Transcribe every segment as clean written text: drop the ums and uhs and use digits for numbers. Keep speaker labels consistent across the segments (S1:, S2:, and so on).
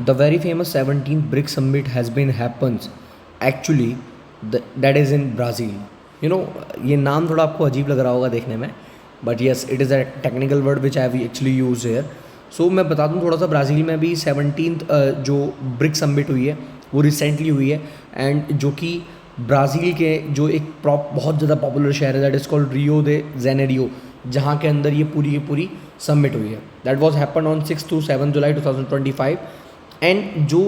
S1: The very famous 17th BRICS summit has been happens actually that is in Brazil. You know, ये नाम थोड़ा आपको अजीब लग रहा होगा देखने में, but yes it is a technical word which I have actually use here. So मैं बता दूं थोड़ा सा, ब्राज़ील में भी 17th जो ब्रिक्स समिट हुई है वो रिसेंटली हुई है, एंड जो कि ब्राज़ील के जो एक बहुत ज़्यादा पॉपुलर शहर है that is called Rio they Janeiro, जहाँ के अंदर ये पूरी की पूरी समिट हुई है. That was happen on 6 to 7 July 2025. And जो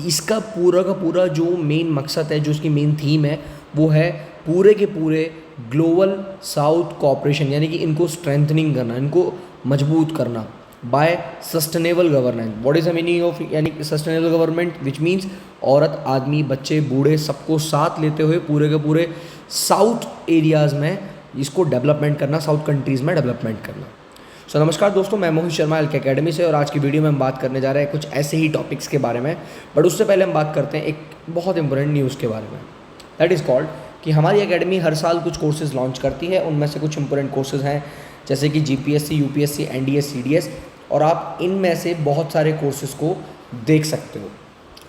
S1: इसका पूरा का पूरा जो मेन मकसद है, जो इसकी मेन थीम है, वो है पूरे के पूरे ग्लोबल साउथ कोऑपरेशन, यानी कि इनको स्ट्रेंथनिंग करना, इनको मजबूत करना by sustainable governance. What is the meaning of यानी सस्टेनेबल गवर्नमेंट, विच मीन्स औरत, आदमी, बच्चे, बूढ़े सबको साथ लेते हुए पूरे के पूरे साउथ एरियाज़ में इसको डेवलपमेंट करना, साउथ कंट्रीज़ में डेवलपमेंट करना. सो नमस्कार दोस्तों, मैं मोहित शर्मा एलके अकेडमी से, और आज की वीडियो में हम बात करने जा रहे हैं कुछ ऐसे ही टॉपिक्स के बारे में. बट उससे पहले हम बात करते हैं एक बहुत इंपॉर्टेंट न्यूज़ के बारे में. दैट इज़ कॉल्ड कि हमारी एकेडमी हर साल कुछ कोर्सेज़ लॉन्च करती है. उनमें से कुछ इंपॉर्टेंट कोर्सेज़ हैं जैसे कि जीपीएससी, यूपीएससी, एनडीएस, सीडीएस, और आप इनमें से बहुत सारे कोर्सेज़ को देख सकते हो.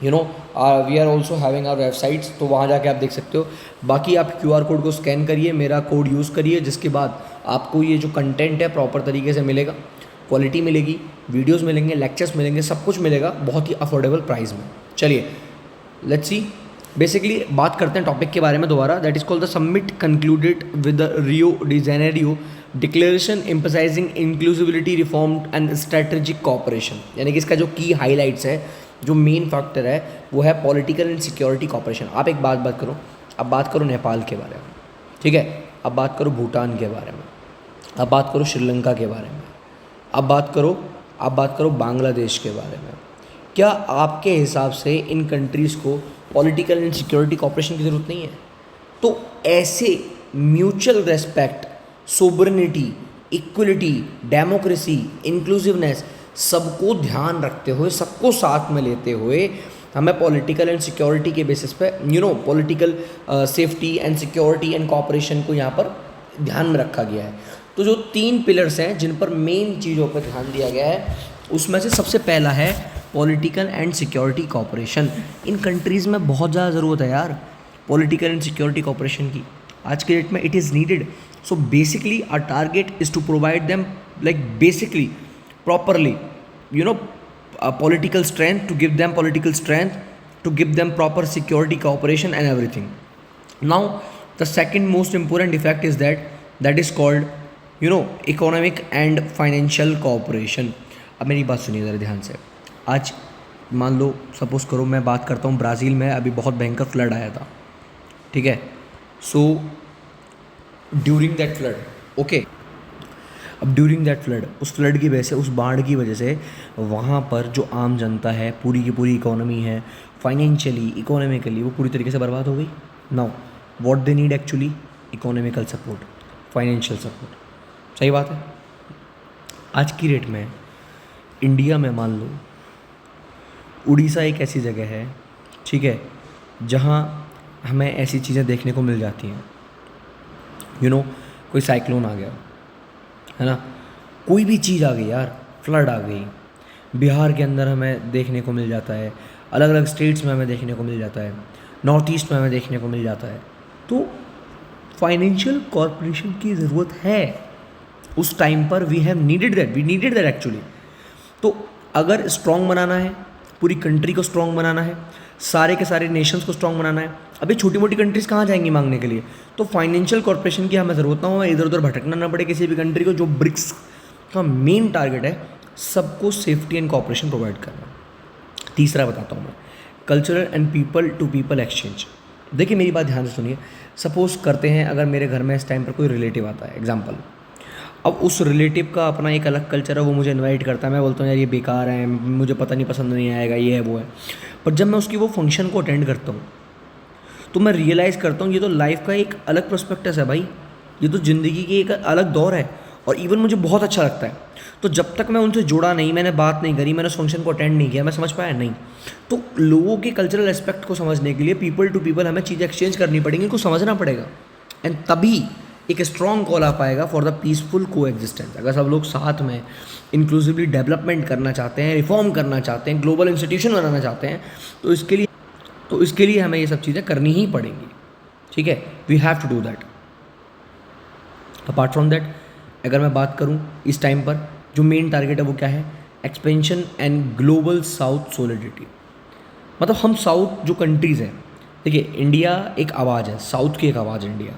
S1: We are also having our websites, तो वहाँ जाके आप देख सकते हो. बाकी आप QR कोड को स्कैन करिए, मेरा कोड यूज़ करिए, जिसके बाद आपको ये जो कंटेंट है प्रॉपर तरीके से मिलेगा, क्वालिटी मिलेगी, वीडियोस मिलेंगे, लेक्चर्स मिलेंगे, सब कुछ मिलेगा बहुत ही अफोर्डेबल प्राइस में. चलिए लेट्स सी, बेसिकली बात करते हैं टॉपिक के बारे में दोबारा. That is called the summit concluded with the Rio de Janeiro declaration emphasising inclusivity, reform and strategic cooperation. यानी कि इसका जो की हाईलाइट्स है, जो मेन फैक्टर है, वो है पॉलिटिकल एंड सिक्योरिटी कोऑपरेशन. आप एक बात करो, अब बात करो नेपाल के बारे में, ठीक है, अब बात करो भूटान के बारे में, अब बात करो श्रीलंका के बारे में, अब बात करो बांग्लादेश के बारे में. क्या आपके हिसाब से इन कंट्रीज़ को पॉलिटिकल एंड सिक्योरिटी कोऑपरेशन की ज़रूरत नहीं है? तो ऐसे mutual respect, sovereignty, equality, democracy, inclusiveness, सबको ध्यान रखते हुए, सबको साथ में लेते हुए हमें पॉलिटिकल एंड सिक्योरिटी के बेसिस पे political safety and security and cooperation को यहाँ पर ध्यान में रखा गया है. तो जो 3 पिलर्स हैं जिन पर मेन चीज़ों पर ध्यान दिया गया है, उसमें से सबसे पहला है political and security cooperation. In countries में बहुत ज़्यादा ज़रूरत है यार पॉलिटिकल एंड सिक्योरिटी कोऑपरेशन की. आज के डेट में it is needed. So basically our target is to provide them like basically properly, political strength, to give them political strength, to give them proper security cooperation and everything. Now the second most important effect is that is called economic and financial cooperation. अब मेरी बात सुनिए ज़रा ध्यान से. आज मान लो, suppose करो, मैं बात करता हूँ ब्राज़ील में अभी बहुत भयंकर फ्लड आया था, ठीक है. So during that flood, okay, अब ड्यूरिंग दैट फ्लड, उस फ्लड की वजह से, उस बाढ़ की वजह से वहाँ पर जो आम जनता है, पूरी की पूरी इकोनॉमी है, फाइनेंशियली, इकोनॉमिकली वो पूरी तरीके से बर्बाद हो गई. Now what they need actually, economical support, financial support. सही बात है. आज की डेट में इंडिया में मान लो उड़ीसा एक ऐसी जगह है, ठीक है, जहाँ हमें ऐसी चीज़ें देखने को मिल जाती हैं. कोई साइक्लोन आ गया, है ना, कोई भी चीज़ आ गई यार, फ्लड आ गई, बिहार के अंदर हमें देखने को मिल जाता है, अलग अलग स्टेट्स में हमें देखने को मिल जाता है, नॉर्थ ईस्ट में हमें देखने को मिल जाता है. तो फाइनेंशियल कॉर्पोरेशन की ज़रूरत है. उस टाइम पर वी नीडेड दैट एक्चुअली. तो अगर स्ट्रॉन्ग बनाना है, पूरी कंट्री को स्ट्रॉन्ग बनाना है, सारे के सारे नेशंस को स्ट्रॉन्ग बनाना है, अभी छोटी मोटी कंट्रीज़ कहाँ जाएंगी मांगने के लिए? तो फाइनेंशियल कॉर्पोरेशन की हमें ज़रूरत ना हो, इधर उधर भटकना ना पड़े किसी भी कंट्री को. जो ब्रिक्स का मेन टारगेट है, सबको सेफ्टी एंड कॉर्पोरेशन प्रोवाइड करना. तीसरा बताता हूँ मैं, cultural and people to people exchange. देखिए मेरी बात ध्यान से सुनिए. सपोज़ करते हैं अगर मेरे घर में इस टाइम पर कोई रिलेटिव आता है, एग्जाम्पल, अब उस रिलेटिव का अपना एक अलग कल्चर है, वो मुझे इनवाइट करता है, मैं बोलता हूँ यार ये बेकार है, मुझे पता नहीं, पसंद नहीं आएगा, ये है वो है. पर जब मैं उसकी वो फंक्शन को अटेंड करता हूँ तो मैं रियलाइज़ करता हूँ ये तो लाइफ का एक अलग पर्सपेक्टिव है भाई, ये तो ज़िंदगी की एक अलग दौर है, और इवन मुझे बहुत अच्छा लगता है. तो जब तक मैं उनसे जुड़ा नहीं, मैंने बात नहीं करी, मैंने उस फंक्शन को अटेंड नहीं किया, मैं समझ पाया नहीं. तो लोगों के कल्चरल एस्पेक्ट को समझने के लिए पीपल टू पीपल हमें चीज़ें एक्सचेंज करनी पड़ेंगी, इनको समझना पड़ेगा, एंड तभी एक स्ट्रॉन्ग कॉल आ पाएगा फॉर द पीसफुल को एग्जिस्टेंस। अगर सब लोग साथ में इंक्लूसिवली डेवलपमेंट करना चाहते हैं, रिफॉर्म करना चाहते हैं, ग्लोबल इंस्टीट्यूशन बनाना चाहते हैं, तो इसके लिए हमें ये सब चीज़ें करनी ही पड़ेंगी, ठीक है। We have to do that. Apart from that, अगर मैं बात करूँ इस टाइम पर जो मेन टारगेट है वो क्या है, expansion and global south solidity. मतलब हम साउथ जो कंट्रीज़ हैं, देखिए इंडिया एक आवाज़ है, साउथ की एक आवाज़ है इंडिया।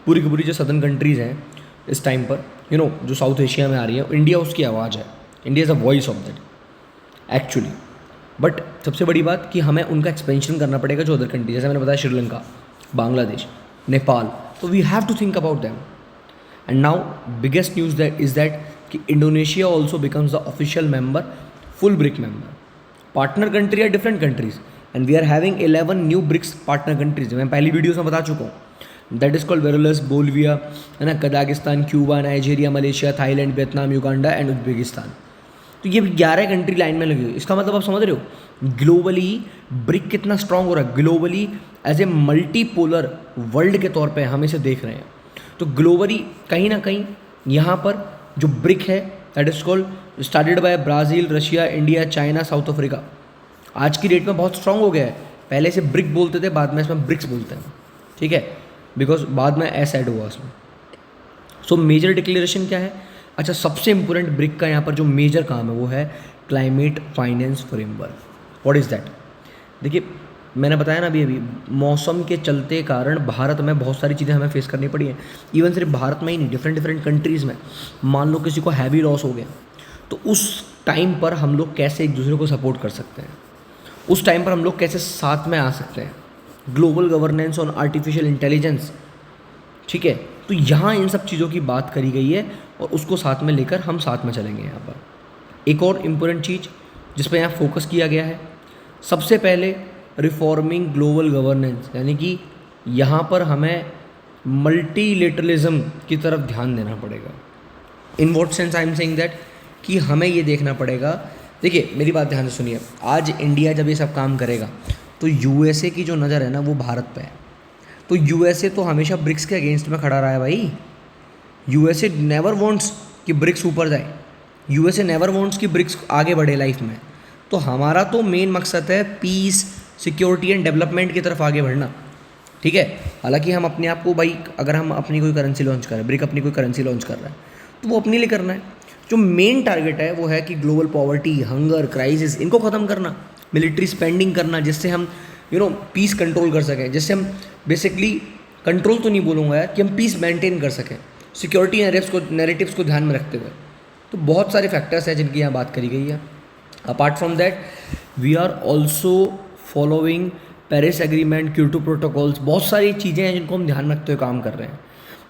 S1: पूरी की पूरी जो सदर्न कंट्रीज़ हैं इस टाइम पर, जो साउथ एशिया में आ रही है, इंडिया उसकी आवाज़ है। India is a voice of that actually. But सबसे बड़ी बात कि हमें उनका एक्सपेंशन करना पड़ेगा जो अदर कंट्री, जैसे मैंने बताया श्रीलंका, बांग्लादेश, नेपाल, तो we have to think about them. And now biggest news that is that कि Indonesia also becomes the official member, full BRIC member. Partner country are different countries and we are having 11 new BRICS partner countries. मैं पहली videos में बता चुका हूँ। That is called Belarus, Bolivia, है ना, Kazakhstan, Cuba, Nigeria, Malaysia, Thailand, Vietnam, Uganda and Uzbekistan. तो ये 11 कंट्री लाइन में लगी हुई। इसका मतलब आप समझ रहे हो ग्लोबली ब्रिक कितना स्ट्रांग हो रहा है। Globally as a multipolar world के तौर पे हम इसे देख रहे हैं। तो ग्लोबली कहीं ना कहीं यहाँ पर जो ब्रिक है that is called started by Brazil, Russia, India, China, south Africa, आज की डेट में बहुत स्ट्रांग हो गया है। पहले इसे ब्रिक बोलते थे, बाद में इसमें ब्रिक्स बोलते हैं, ठीक है, बिकॉज बाद में एस ऐड हुआ उसमें। सो मेजर डिक्लेरेशन क्या है? अच्छा, सबसे इंपॉर्टेंट ब्रिक का यहाँ पर जो मेजर काम है वो है climate finance framework. What is that? देखिए मैंने बताया ना अभी मौसम के चलते कारण भारत में बहुत सारी चीज़ें हमें फेस करनी पड़ी हैं। इवन सिर्फ भारत में ही नहीं, डिफरेंट कंट्रीज़ में। मान लो किसी को हैवी लॉस हो गया, तो उस टाइम पर हम लोग कैसे एक दूसरे को सपोर्ट कर सकते हैं, उस टाइम पर हम लोग कैसे साथ में आ सकते हैं। Global governance on artificial intelligence, ठीक है। तो यहाँ इन सब चीज़ों की बात करी गई है और उसको साथ में लेकर हम साथ में चलेंगे। यहाँ पर एक और इम्पोर्टेंट चीज़ जिस पर यहाँ फोकस किया गया है, सबसे पहले रिफॉर्मिंग ग्लोबल गवर्नेंस, यानी कि यहाँ पर हमें मल्टीलेटरलिज्म की तरफ ध्यान देना पड़ेगा। In what sense I am saying that कि हमें ये देखना पड़ेगा। देखिए मेरी बात ध्यान से सुनिए, आज इंडिया जब ये सब काम करेगा तो यूएसए की जो नज़र है ना वो भारत पे है। तो यूएसए तो हमेशा ब्रिक्स के अगेंस्ट में खड़ा रहा है भाई। यूएसए नेवर वांट्स कि ब्रिक्स ऊपर जाए, यूएसए नेवर वांट्स कि ब्रिक्स आगे बढ़े लाइफ में। तो हमारा तो मेन मकसद है पीस, सिक्योरिटी एंड डेवलपमेंट की तरफ आगे बढ़ना, ठीक है। हालांकि हम अपने आप को भाई, अगर हम अपनी कोई करेंसी लॉन्च कर रहे हैं, ब्रिक अपनी कोई करेंसी लॉन्च कर रहा है, तो वो अपने लिए करना है। जो मेन टारगेट है वो है कि ग्लोबल पॉवर्टी, हंगर, क्राइसिस, इनको ख़त्म करना, मिलिट्री स्पेंडिंग करना, जिससे हम पीस कंट्रोल कर सकें, जिससे हम बेसिकली कंट्रोल तो नहीं बोलूँगा यार, कि हम पीस मेंटेन कर सकें, सिक्योरिटी नैरेटिव्स को ध्यान में रखते हुए। तो बहुत सारे फैक्टर्स हैं जिनकी यहाँ बात करी गई है। Apart from that we are also following Paris agreement, Kyoto protocols, बहुत सारी चीज़ें हैं जिनको हम ध्यान रखते हुए काम कर रहे हैं।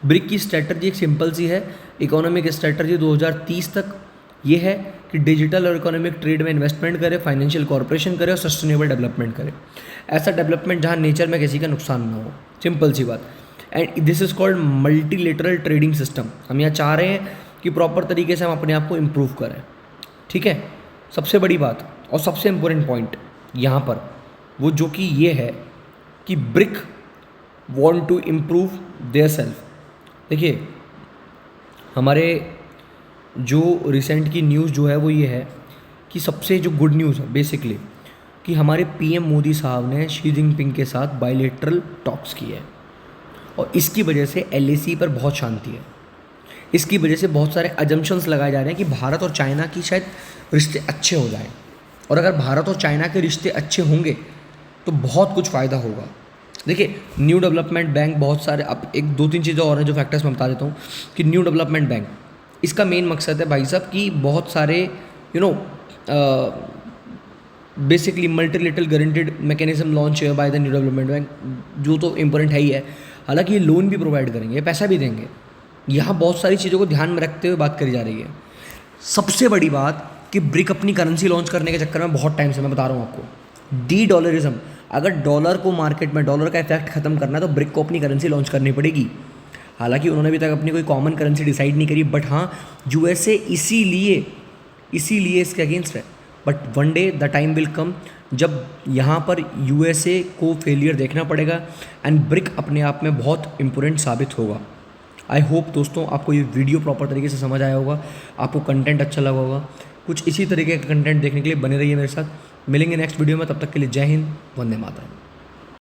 S1: ब्रिक की स्ट्रैटेजी एक सिंपल सी है, इकोनॉमिक स्ट्रैटेजी 2030 तक ये है कि डिजिटल और इकोनॉमिक ट्रेड में इन्वेस्टमेंट करे, फाइनेंशियल कॉर्पोरेशन करे और सस्टेनेबल डेवलपमेंट करे। ऐसा डेवलपमेंट जहाँ नेचर में किसी का नुकसान ना हो, सिंपल सी बात। And this is called multilateral trading system. हम यहाँ चाह रहे हैं कि प्रॉपर तरीके से हम अपने आप को इम्प्रूव करें, ठीक है। सबसे बड़ी बात और सबसे इम्पोर्टेंट पॉइंट यहाँ पर वो जो कि ये है कि BRIC want to improve their self. देखिए हमारे जो रिसेंट की न्यूज़ जो है वो ये है कि सबसे जो गुड न्यूज़ है बेसिकली कि हमारे पीएम मोदी साहब ने शी जिनपिंग के साथ बायलैटरल टॉक्स किए हैं और इसकी वजह से एलएसी पर बहुत शांति है। इसकी वजह से बहुत सारे अजम्पशंस लगाए जा रहे हैं कि भारत और चाइना की शायद रिश्ते अच्छे हो जाएं, और अगर भारत और चाइना के रिश्ते अच्छे होंगे तो बहुत कुछ फ़ायदा होगा। देखिए न्यू डेवलपमेंट बैंक, बहुत सारे, अब एक दो तीन चीज़ें और हैं जो फैक्टर्स मैं बता देता हूँ कि न्यू डेवलपमेंट बैंक, इसका मेन मकसद है भाई साहब कि बहुत सारे basically multilateral guaranteed mechanism launch है by the New Development Bank, जो तो इम्पोर्टेंट है ही है। हालांकि ये लोन भी प्रोवाइड करेंगे, पैसा भी देंगे। यहाँ बहुत सारी चीज़ों को ध्यान में रखते हुए बात करी जा रही है। सबसे बड़ी बात कि ब्रिक अपनी करेंसी लॉन्च करने के चक्कर में बहुत टाइम से, मैं बता रहा हूँ आपको, डी डॉलरिज्म, अगर डॉलर को मार्केट में, डॉलर का इफेक्ट खत्म करना है तो ब्रिक को अपनी करेंसी लॉन्च करनी पड़ेगी। हालांकि उन्होंने अभी तक अपनी कोई कॉमन करेंसी डिसाइड नहीं करी, बट हाँ यूएसए इसीलिए इसके अगेंस्ट है। But one day the time will come जब यहाँ पर यूएसए को फेलियर देखना पड़ेगा एंड ब्रिक अपने आप में बहुत इम्पोर्टेंट साबित होगा। आई होप दोस्तों आपको ये वीडियो प्रॉपर तरीके से समझ आया होगा, आपको कंटेंट अच्छा लगा होगा। कुछ इसी तरीके का कंटेंट देखने के लिए बने रहिए मेरे साथ। मिलेंगे नेक्स्ट वीडियो में, तब तक के लिए जय हिंद, वंदे मातरम।